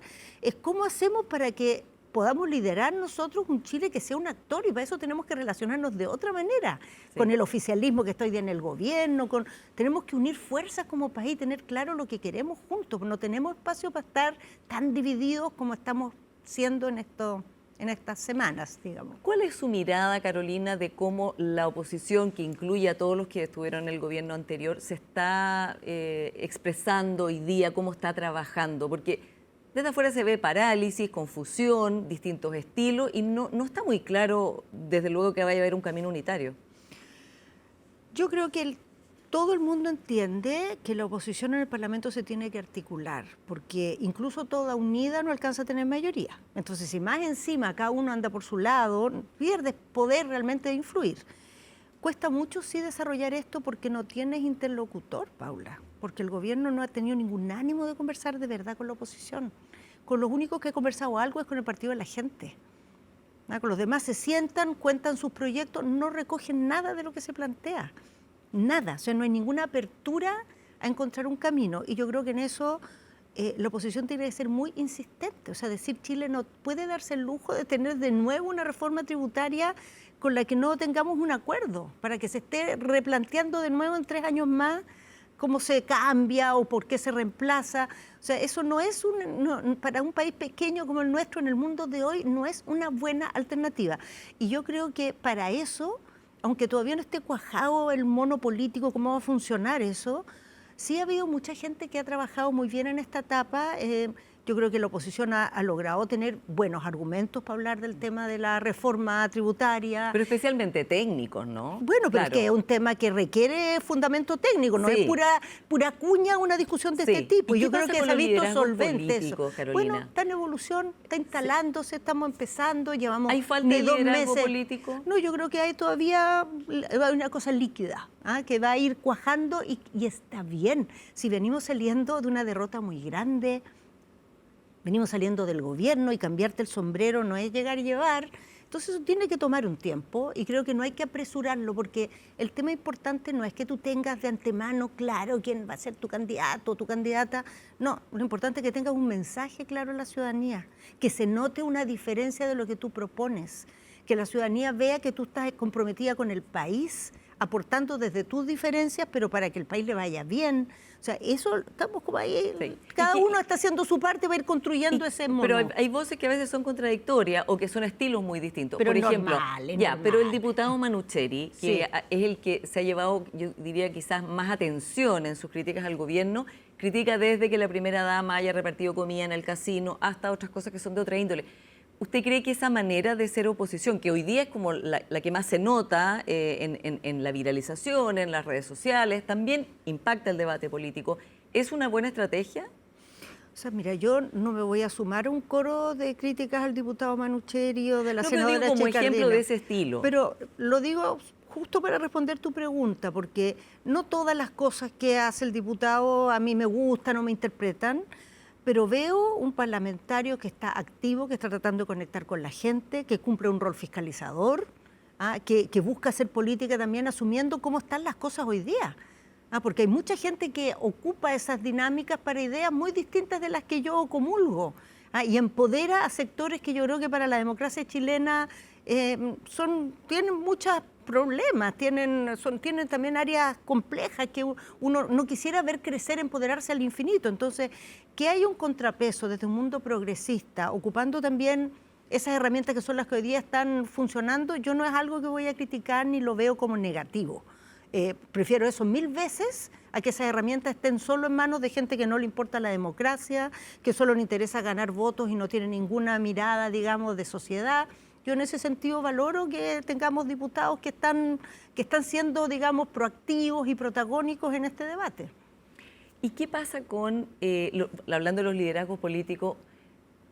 es cómo hacemos para que podamos liderar nosotros un Chile que sea un actor, y para eso tenemos que relacionarnos de otra manera, sí, con el oficialismo que está hoy día en el gobierno, tenemos que unir fuerzas como país, tener claro lo que queremos juntos. No tenemos espacio para estar tan divididos como estamos siendo en estas semanas, digamos. ¿Cuál es su mirada, Carolina, de cómo la oposición, que incluye a todos los que estuvieron en el gobierno anterior, se está expresando hoy día, cómo está trabajando? Porque desde afuera se ve parálisis, confusión, distintos estilos, y no está muy claro, desde luego, que vaya a haber un camino unitario. Yo creo que todo el mundo entiende que la oposición en el Parlamento se tiene que articular, porque incluso toda unida no alcanza a tener mayoría. Entonces, si más encima cada uno anda por su lado, pierdes poder realmente de influir. Cuesta mucho, sí, desarrollar esto porque no tienes interlocutor, Paula, porque el gobierno no ha tenido ningún ánimo de conversar de verdad con la oposición. Con los únicos que he conversado algo es con el Partido de la Gente. Con los demás se sientan, cuentan sus proyectos, no recogen nada de lo que se plantea. Nada, o sea, no hay ninguna apertura a encontrar un camino. Y yo creo que en eso la oposición tiene que ser muy insistente. O sea, decir Chile no puede darse el lujo de tener de nuevo una reforma tributaria con la que no tengamos un acuerdo, para que se esté replanteando de nuevo en 3 años más cómo se cambia o por qué se reemplaza. O sea, eso no es para un país pequeño como el nuestro en el mundo de hoy, no es una buena alternativa. Y yo creo que para eso, aunque todavía no esté cuajado el mono político, cómo va a funcionar eso, sí ha habido mucha gente que ha trabajado muy bien en esta etapa. Yo creo que la oposición ha logrado tener buenos argumentos para hablar del tema de la reforma tributaria. Pero especialmente técnicos, ¿no? Bueno, pero claro, es que es un tema que requiere fundamento técnico, no es pura cuña una discusión de este tipo. ¿Y yo creo que se ha visto solvente eso. Carolina? Bueno, está en evolución, está instalándose, estamos empezando, llevamos ¿Hay falta ni de 2 liderazgo meses. político? No, yo creo que hay todavía una cosa líquida, que va a ir cuajando y está bien. Si venimos saliendo de una derrota muy grande, venimos saliendo del gobierno, y cambiarte el sombrero no es llegar y llevar. Entonces eso tiene que tomar un tiempo, y creo que no hay que apresurarlo, porque el tema importante no es que tú tengas de antemano claro quién va a ser tu candidato o tu candidata. No, lo importante es que tengas un mensaje claro a la ciudadanía, que se note una diferencia de lo que tú propones, que la ciudadanía vea que tú estás comprometida con el país, aportando desde tus diferencias, pero para que el país le vaya bien. O sea, eso estamos como ahí, sí. Cada uno está haciendo su parte para ir construyendo ese mono. Pero hay voces que a veces son contradictorias o que son estilos muy distintos. Pero por ejemplo, normal. Pero el diputado Manucheri, que es el que se ha llevado, yo diría, quizás más atención en sus críticas al gobierno, critica desde que la primera dama haya repartido comida en el casino hasta otras cosas que son de otra índole. ¿Usted cree que esa manera de ser oposición, que hoy día es como la que más se nota en la viralización, en las redes sociales, también impacta el debate político, es una buena estrategia? O sea, mira, yo no me voy a sumar a un coro de críticas al diputado Manucheri o de la senadora pero digo como ejemplo Chicardina, de ese estilo. Pero lo digo justo para responder tu pregunta, porque no todas las cosas que hace el diputado a mí me gustan o me interpretan, pero veo un parlamentario que está activo, que está tratando de conectar con la gente, que cumple un rol fiscalizador, que busca hacer política también asumiendo cómo están las cosas hoy día. Porque hay mucha gente que ocupa esas dinámicas para ideas muy distintas de las que yo comulgo, y empodera a sectores que yo creo que para la democracia chilena tienen muchos problemas, tienen también áreas complejas que uno no quisiera ver crecer, empoderarse al infinito. Entonces, que hay un contrapeso desde un mundo progresista, ocupando también esas herramientas que son las que hoy día están funcionando, yo no es algo que voy a criticar ni lo veo como negativo. Prefiero eso 1000 veces a que esas herramientas estén solo en manos de gente que no le importa la democracia, que solo le interesa ganar votos y no tiene ninguna mirada, digamos, de sociedad. Yo en ese sentido valoro que tengamos diputados que están siendo, digamos, proactivos y protagónicos en este debate. ¿Y qué pasa con, hablando de los liderazgos políticos,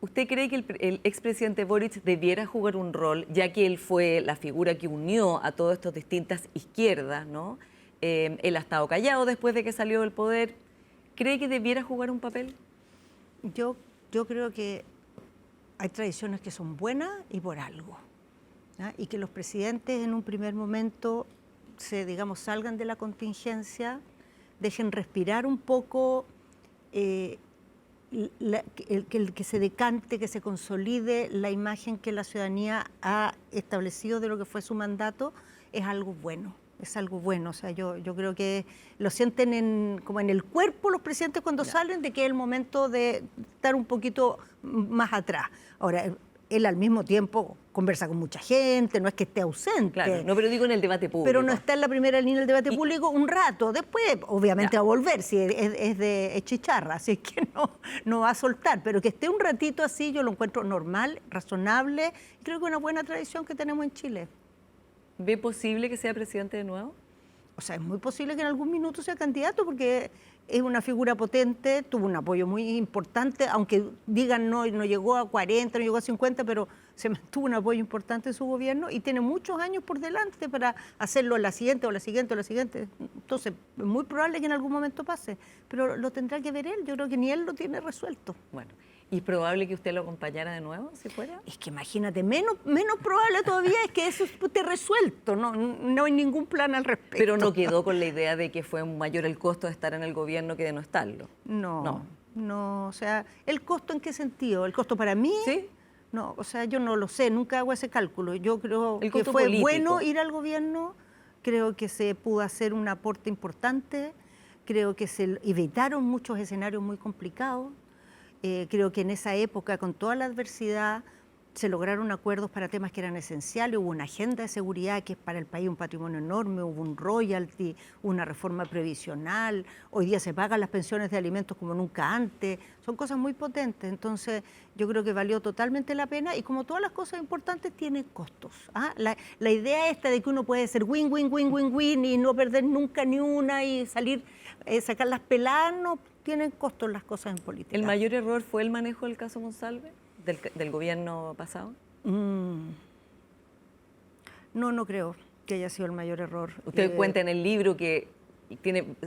usted cree que el expresidente Boric debiera jugar un rol, ya que él fue la figura que unió a todas estas distintas izquierdas, ¿no? Él ha estado callado después de que salió del poder. ¿Cree que debiera jugar un papel? Yo creo que hay tradiciones que son buenas y por algo, y que los presidentes en un primer momento salgan de la contingencia, dejen respirar un poco, que se decante, que se consolide la imagen que la ciudadanía ha establecido de lo que fue su mandato, es algo bueno. Es algo bueno, o sea, yo creo que lo sienten como en el cuerpo los presidentes cuando salen, de que es el momento de estar un poquito más atrás. Ahora, él al mismo tiempo conversa con mucha gente, no es que esté ausente. Claro, no, pero digo en el debate público. Pero no está en la primera línea del debate público un rato. Después, obviamente, va a volver, si es chicharra, así es que no va a soltar. Pero que esté un ratito así, yo lo encuentro normal, razonable. Creo que es una buena tradición que tenemos en Chile. ¿Ve posible que sea presidente de nuevo? O sea, es muy posible que en algún minuto sea candidato porque es una figura potente, tuvo un apoyo muy importante, aunque digan no llegó a 40, no llegó a 50, pero se mantuvo un apoyo importante en su gobierno y tiene muchos años por delante para hacerlo la siguiente o la siguiente o la siguiente. Entonces, es muy probable que en algún momento pase, pero lo tendrá que ver él, yo creo que ni él lo tiene resuelto. Bueno. ¿Y es probable que usted lo acompañara de nuevo, si fuera? Es que imagínate, menos probable todavía es que eso esté resuelto, no hay ningún plan al respecto. Pero no quedó con la idea de que fue mayor el costo de estar en el gobierno que de no estarlo. No, o sea, ¿el costo en qué sentido? ¿El costo para mí? Sí. No, o sea, yo no lo sé, nunca hago ese cálculo. Yo creo que fue político. Bueno ir al gobierno, creo que se pudo hacer un aporte importante, creo que se evitaron muchos escenarios muy complicados. Creo que en esa época, con toda la adversidad, se lograron acuerdos para temas que eran esenciales, hubo una agenda de seguridad que es para el país un patrimonio enorme, hubo un royalty, una reforma previsional, hoy día se pagan las pensiones de alimentos como nunca antes, son cosas muy potentes, entonces yo creo que valió totalmente la pena y como todas las cosas importantes tienen costos. La idea esta de que uno puede ser win y no perder nunca ni una y sacar las peladas, no tienen costos las cosas en política. ¿El mayor error fue el manejo del caso Monsalve? ¿Del gobierno pasado? No creo que haya sido el mayor error. Usted cuenta en el libro que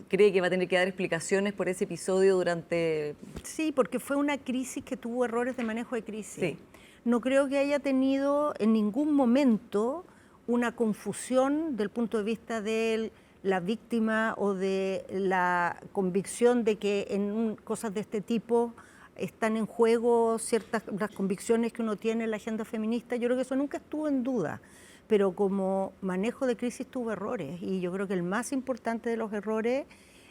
cree que va a tener que dar explicaciones por ese episodio durante... Sí, porque fue una crisis que tuvo errores de manejo de crisis. Sí. No creo que haya tenido en ningún momento una confusión del punto de vista de la víctima o de la convicción de que en cosas de este tipo están en juego las convicciones que uno tiene en la agenda feminista. Yo creo que eso nunca estuvo en duda, pero como manejo de crisis tuvo errores y yo creo que el más importante de los errores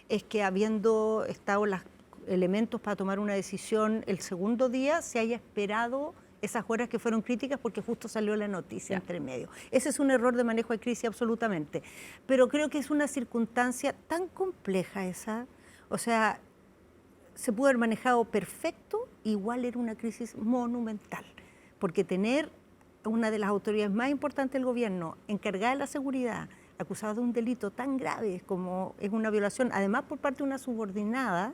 es que habiendo estado los elementos para tomar una decisión el segundo día, se haya esperado esas horas que fueron críticas porque justo salió la noticia entre medio. Ese es un error de manejo de crisis absolutamente, pero creo que es una circunstancia tan compleja esa, o sea, se pudo haber manejado perfecto, igual era una crisis monumental, porque tener una de las autoridades más importantes del gobierno encargada de la seguridad, acusada de un delito tan grave como es una violación, además por parte de una subordinada,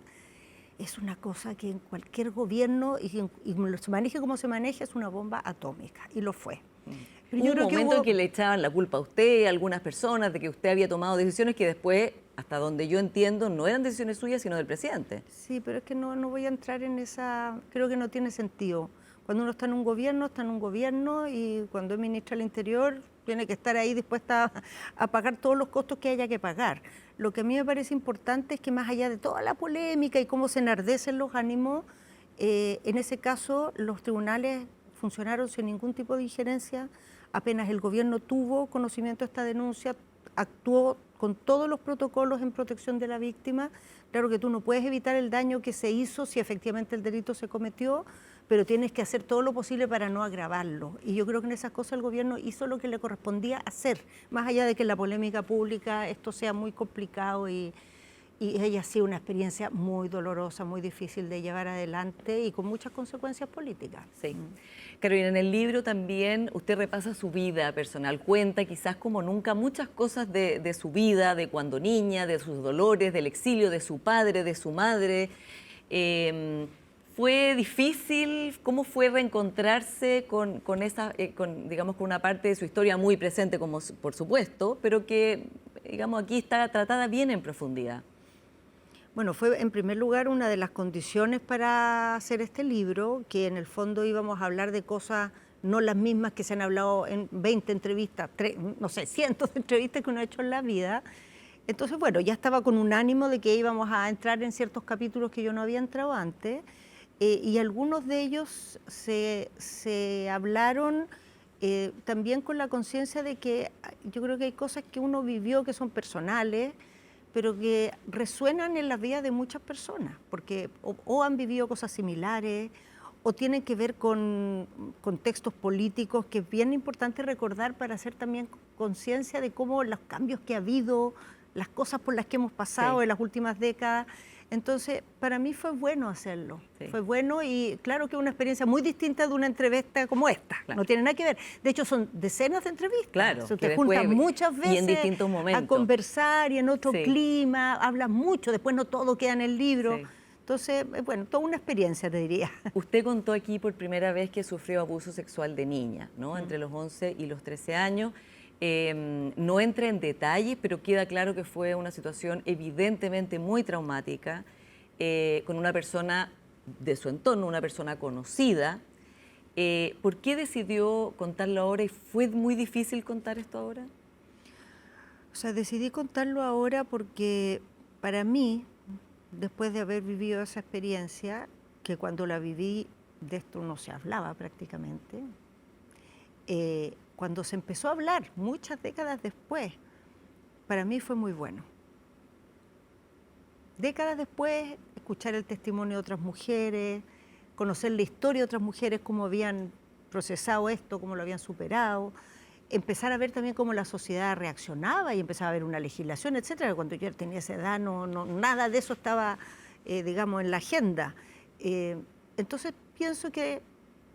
es una cosa que en cualquier gobierno, y se maneje como se maneje, es una bomba atómica, y lo fue. Pero yo creo que momento en que le echaban la culpa a usted, a algunas personas, de que usted había tomado decisiones que después, hasta donde yo entiendo, no eran decisiones suyas, sino del presidente. Sí, pero es que no voy a entrar en esa, creo que no tiene sentido. Cuando uno está en un gobierno, y cuando es ministra del Interior tiene que estar ahí dispuesta a pagar todos los costos que haya que pagar. Lo que a mí me parece importante es que más allá de toda la polémica y cómo se enardecen los ánimos, en ese caso los tribunales funcionaron sin ningún tipo de injerencia. Apenas el gobierno tuvo conocimiento de esta denuncia, actuó con todos los protocolos en protección de la víctima. Claro que tú no puedes evitar el daño que se hizo si efectivamente el delito se cometió, pero tienes que hacer todo lo posible para no agravarlo. Y yo creo que en esas cosas el gobierno hizo lo que le correspondía hacer, más allá de que en la polémica pública esto sea muy complicado y ella ha sido una experiencia muy dolorosa, muy difícil de llevar adelante y con muchas consecuencias políticas. Sí. Carolina, en el libro también usted repasa su vida personal, cuenta quizás como nunca muchas cosas de su vida, de cuando niña, de sus dolores, del exilio, de su padre, de su madre. ¿Fue difícil? ¿Cómo fue reencontrarse con una parte de su historia muy presente, como por supuesto, pero que, digamos, aquí está tratada bien en profundidad? Bueno, fue en primer lugar una de las condiciones para hacer este libro, que en el fondo íbamos a hablar de cosas no las mismas que se han hablado en 20 entrevistas, cientos de entrevistas que uno ha hecho en la vida. Entonces, bueno, ya estaba con un ánimo de que íbamos a entrar en ciertos capítulos que yo no había entrado antes, y algunos de ellos se hablaron también con la conciencia de que yo creo que hay cosas que uno vivió que son personales, pero que resuenan en la vida de muchas personas, porque o han vivido cosas similares, o tienen que ver con contextos políticos que es bien importante recordar para hacer también conciencia de cómo los cambios que ha habido, las cosas por las que hemos pasado en las últimas décadas. Entonces, para mí fue bueno hacerlo, fue bueno, y claro que es una experiencia muy distinta de una entrevista como esta, no tiene nada que ver. De hecho, son decenas de entrevistas, claro, se te juntan muchas veces y en distintos momentos a conversar y en otro clima, hablas mucho, después no todo queda en el libro. Sí. Entonces, bueno, toda una experiencia, te diría. Usted contó aquí por primera vez que sufrió abuso sexual de niña, ¿no? Entre los 11 y los 13 años. No entra en detalles, pero queda claro que fue una situación evidentemente muy traumática, con una persona de su entorno, una persona conocida. ¿Por qué decidió contarlo ahora y fue muy difícil contar esto ahora? O sea, decidí contarlo ahora porque para mí, después de haber vivido esa experiencia, que cuando la viví de esto no se hablaba prácticamente, cuando se empezó a hablar muchas décadas después, para mí fue muy bueno. Décadas después, escuchar el testimonio de otras mujeres, conocer la historia de otras mujeres, cómo habían procesado esto, cómo lo habían superado, empezar a ver también cómo la sociedad reaccionaba y empezaba a haber una legislación, etcétera. Cuando yo tenía esa edad, nada de eso estaba, en la agenda. Entonces, pienso que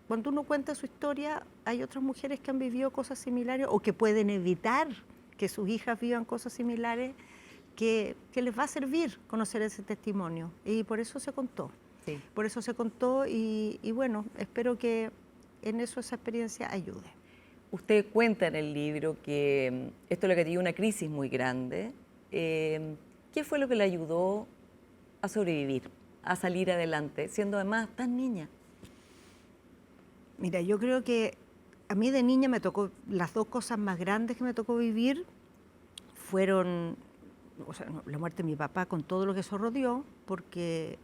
cuando uno cuenta su historia, hay otras mujeres que han vivido cosas similares o que pueden evitar que sus hijas vivan cosas similares, que les va a servir conocer ese testimonio. Y por eso se contó. Sí. Por eso se contó y bueno, espero que en eso esa experiencia ayude. Usted cuenta en el libro que esto le dio una crisis muy grande. ¿Qué fue lo que le ayudó a sobrevivir, a salir adelante, siendo además tan niña? Mira, yo creo que a mí de niña me tocó, las dos cosas más grandes que me tocó vivir fueron, la muerte de mi papá con todo lo que eso rodeó, porque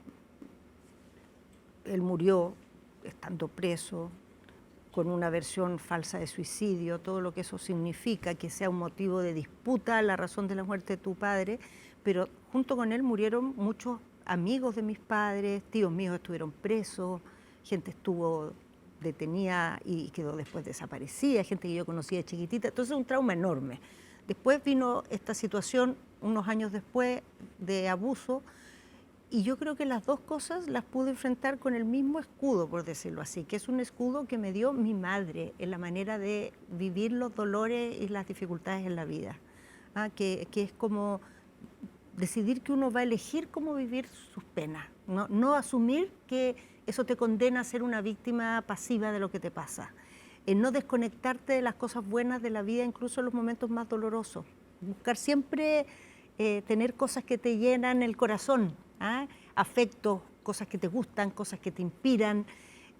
él murió estando preso, con una versión falsa de suicidio, todo lo que eso significa, que sea un motivo de disputa la razón de la muerte de tu padre, pero junto con él murieron muchos amigos de mis padres, tíos míos estuvieron presos, gente estuvo detenida y quedó después desaparecida, gente que yo conocía de chiquitita, entonces un trauma enorme. Después vino esta situación, unos años después, de abuso, Y yo creo que las dos cosas las pude enfrentar con el mismo escudo, por decirlo así, que es un escudo que me dio mi madre en la manera de vivir los dolores y las dificultades en la vida. Que es como decidir que uno va a elegir cómo vivir sus penas, no asumir que eso te condena a ser una víctima pasiva de lo que te pasa. No desconectarte de las cosas buenas de la vida, incluso en los momentos más dolorosos. Buscar siempre tener cosas que te llenan el corazón, afectos, cosas que te gustan, cosas que te inspiran.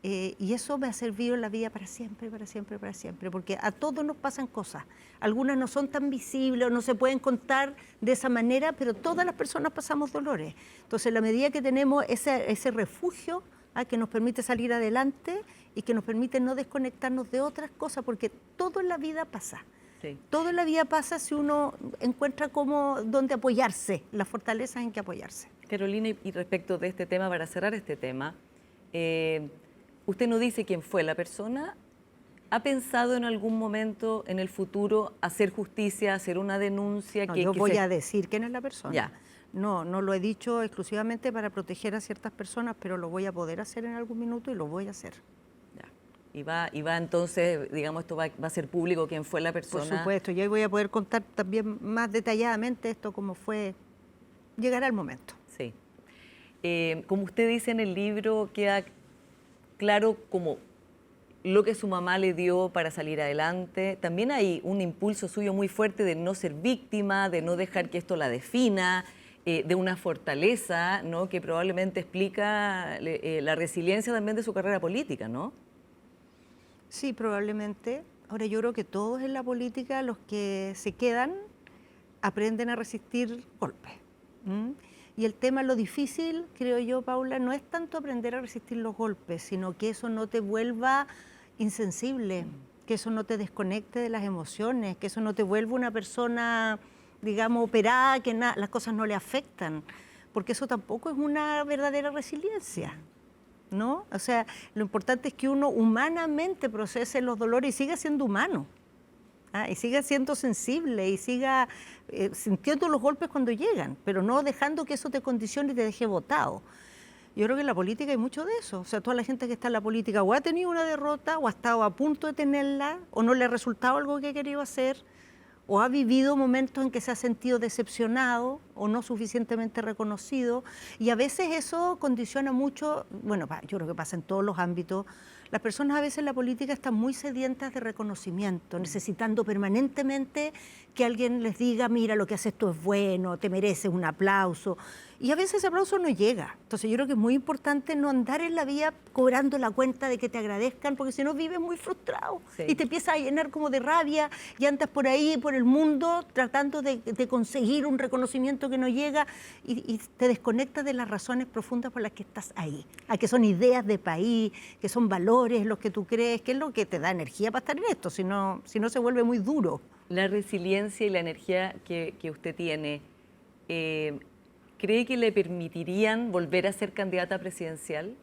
Y eso me ha servido en la vida para siempre, para siempre, para siempre, porque a todos nos pasan cosas. Algunas no son tan visibles o no se pueden contar de esa manera, pero todas las personas pasamos dolores. Entonces, en la medida que tenemos ese refugio que nos permite salir adelante y que nos permite no desconectarnos de otras cosas, porque todo en la vida pasa. Sí. Todo en la vida pasa si uno encuentra dónde apoyarse, las fortalezas en que apoyarse. Carolina, y respecto de este tema, para cerrar este tema, usted no dice quién fue la persona. ¿Ha pensado en algún momento en el futuro hacer justicia, hacer una denuncia? No, yo voy a decir quién es la persona. Ya. No lo he dicho exclusivamente para proteger a ciertas personas, pero lo voy a poder hacer en algún minuto y lo voy a hacer. Ya. Y va entonces, digamos, esto va a ser público quién fue la persona. Por supuesto, y ahí voy a poder contar también más detalladamente esto, cómo fue, llegará el momento. Sí. Como usted dice en el libro, queda claro como lo que su mamá le dio para salir adelante. También hay un impulso suyo muy fuerte de no ser víctima, de no dejar que esto la defina, de una fortaleza, ¿no?, que probablemente explica la resiliencia también de su carrera política, ¿no? Sí, probablemente. Ahora, yo creo que todos en la política, los que se quedan, aprenden a resistir golpes. Y el tema, lo difícil, creo yo, Paula, no es tanto aprender a resistir los golpes, sino que eso no te vuelva insensible, que eso no te desconecte de las emociones, que eso no te vuelva una persona, digamos, operada, que las cosas no le afectan, porque eso tampoco es una verdadera resiliencia, ¿no? O sea, lo importante es que uno humanamente procese los dolores y siga siendo humano. Y siga siendo sensible y siga sintiendo los golpes cuando llegan, pero no dejando que eso te condicione y te deje botado. Yo creo que en la política hay mucho de eso. O sea, toda la gente que está en la política o ha tenido una derrota, o ha estado a punto de tenerla, o no le ha resultado algo que ha querido hacer, o ha vivido momentos en que se ha sentido decepcionado o no suficientemente reconocido. Y a veces eso condiciona mucho, bueno, yo creo que pasa en todos los ámbitos. Las personas a veces en la política están muy sedientas de reconocimiento, necesitando permanentemente que alguien les diga, mira, lo que haces tú es bueno, te mereces un aplauso. Y a veces ese aplauso no llega. Entonces yo creo que es muy importante no andar en la vía cobrando la cuenta de que te agradezcan, porque si no vives muy frustrado. Sí. Y te empiezas a llenar como de rabia y andas por ahí, por el mundo, tratando de conseguir un reconocimiento que no llega y te desconectas de las razones profundas por las que estás ahí. Que son ideas de país, que son valores los que tú crees, que es lo que te da energía para estar en esto, si no se vuelve muy duro. La resiliencia y la energía que usted tiene, ¿cree que le permitirían volver a ser candidata presidencial?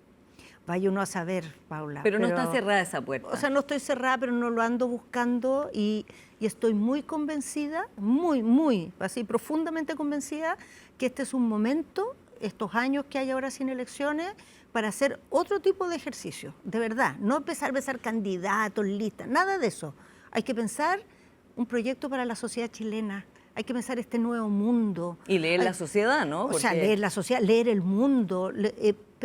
Vaya uno a saber, Paula. Pero no está cerrada esa puerta. O sea, no estoy cerrada, pero no lo ando buscando y estoy muy convencida, muy, así profundamente convencida, que este es un momento, estos años que hay ahora sin elecciones, para hacer otro tipo de ejercicio, de verdad. No empezar a pensar candidatos, listas, nada de eso. Hay que pensar un proyecto para la sociedad chilena. Hay que pensar este nuevo mundo. Y leer la sociedad, ¿no? O sea, leer la sociedad, leer el mundo,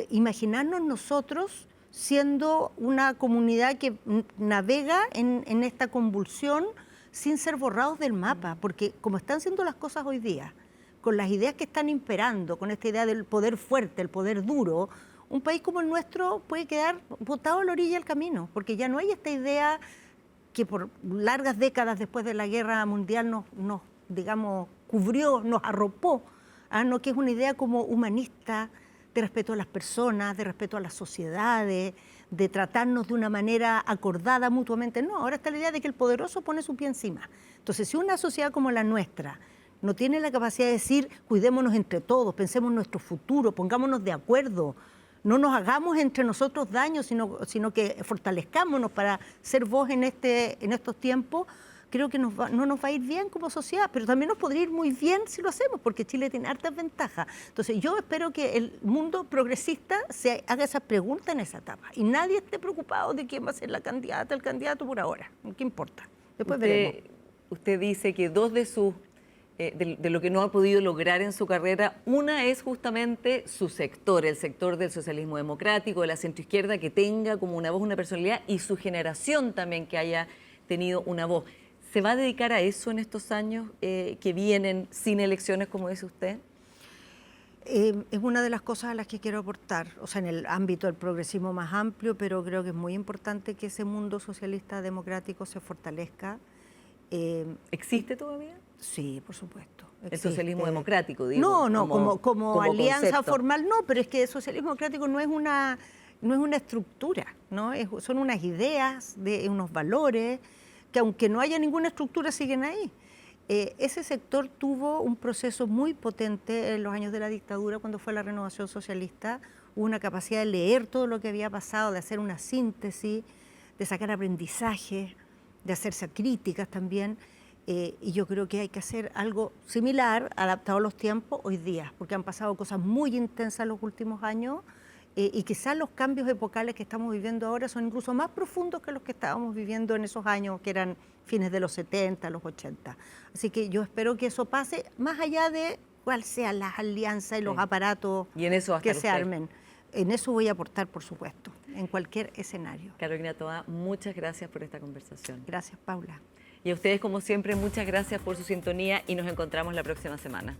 imaginarnos nosotros siendo una comunidad que navega en esta convulsión sin ser borrados del mapa, porque como están siendo las cosas hoy día, con las ideas que están imperando, con esta idea del poder fuerte, el poder duro, un país como el nuestro puede quedar botado a la orilla del camino, porque ya no hay esta idea que por largas décadas después de la Guerra Mundial nos digamos, cubrió, nos arropó, ¿no? Que es una idea como humanista, de respeto a las personas, de respeto a las sociedades, de tratarnos de una manera acordada mutuamente. No, ahora está la idea de que el poderoso pone su pie encima. Entonces, si una sociedad como la nuestra no tiene la capacidad de decir, cuidémonos entre todos, pensemos en nuestro futuro, pongámonos de acuerdo, no nos hagamos entre nosotros daño, sino que fortalezcámonos para ser voz en estos tiempos, creo que no nos va a ir bien como sociedad, pero también nos podría ir muy bien si lo hacemos, porque Chile tiene hartas ventajas. Entonces yo espero que el mundo progresista se haga esa pregunta en esa etapa y nadie esté preocupado de quién va a ser la candidata, el candidato por ahora. ¿Qué importa? Después veremos. Usted dice que dos de sus de lo que no ha podido lograr en su carrera, una es justamente su sector, el sector del socialismo democrático, de la centroizquierda, que tenga como una voz, una personalidad, y su generación también que haya tenido una voz. ¿Se va a dedicar a eso en estos años que vienen sin elecciones, como dice usted? Es una de las cosas a las que quiero aportar, o sea, en el ámbito del progresismo más amplio, pero creo que es muy importante que ese mundo socialista democrático se fortalezca. ¿Existe todavía? Sí, por supuesto. El socialismo democrático, digo. No, como alianza concepto formal, no, pero es que el socialismo democrático no es una estructura, ¿no? Son unas ideas, unos valores, que aunque no haya ninguna estructura, siguen ahí. Ese sector tuvo un proceso muy potente en los años de la dictadura, cuando fue la renovación socialista. Hubo una capacidad de leer todo lo que había pasado, de hacer una síntesis, de sacar aprendizajes, de hacerse críticas también. Y yo creo que hay que hacer algo similar, adaptado a los tiempos hoy día, porque han pasado cosas muy intensas en los últimos años y quizás los cambios epocales que estamos viviendo ahora son incluso más profundos que los que estábamos viviendo en esos años que eran fines de los 70, los 80. Así que yo espero que eso pase más allá de cuáles sean las alianzas y los aparatos y en eso que se armen. En eso voy a aportar, por supuesto, en cualquier escenario. Carolina Toá, muchas gracias por esta conversación. Gracias, Paula. Y a ustedes, como siempre, muchas gracias por su sintonía y nos encontramos la próxima semana.